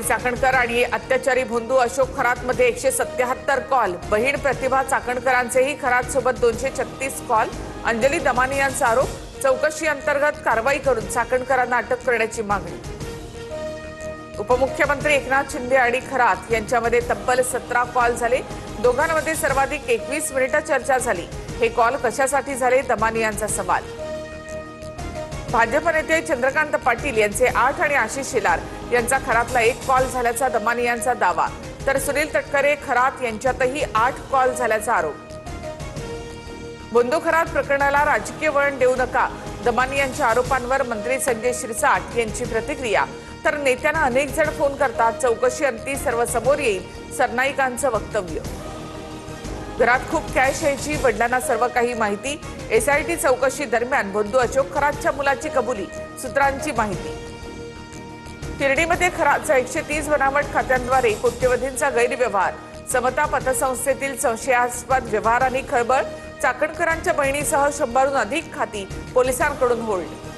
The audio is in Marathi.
माणिक चाकणकर आणि अत्याचारी भोंदू अशोक खरातमध्ये 177 कॉल, बहीण प्रतिभा चाकणकरांचेही खरात सोबत 236 कॉल, अंजली दमानियांचा आरोप, चौकशी अंतर्गत कारवाई करून चाकणकरांना अटक करण्याची मागणी। उपमुख्यमंत्री एकनाथ शिंदे आणि खरात यांच्यामध्ये तब्बल 17 कॉल झाले, दोघांमध्ये सर्वाधिक 21 मिनिटे चर्चा झाली। हे कॉल कशासाठी झाले, दमानियांचा सवाल। भाजप नेते चंद्रकांत पाटील यांचे 8 आणि आशिष शेलार यांचा खरातला 1 कॉल झाल्याचा दमानियांचा दावा, तर सुनील तटकरे खरात यांच्यातही 8 कॉल झाल्याचा आरोप। भोंदू खरात प्रकरणाला राजकीय वळण देऊ नका, दमानियांच्या आरोपांवर मंत्री संजय शिरसाट यांची प्रतिक्रिया, तर नेत्यांना अनेक जण फोन करतात, चौकशी अंती सर्व समोर येईल, सरनाईकांचं वक्तव्य। घरात खूप कॅश यायची, वडिलांना सर्व काही माहिती, एसआयटी चौकशी दरम्यान भोंदू अशोक खरातच्या मुलाची कबुली, सूत्रांची माहिती। शिर्डीमध्ये खरातचा 130 बनावट खात्यांद्वारे कोट्यवधींचा गैरव्यवहार, समता पतसंस्थेतील संशयास्पद व्यवहारांनी खळबळ, चाकणकरांच्या बहिणीसह 100हून अधिक खाती पोलिसांकडून होल्ड।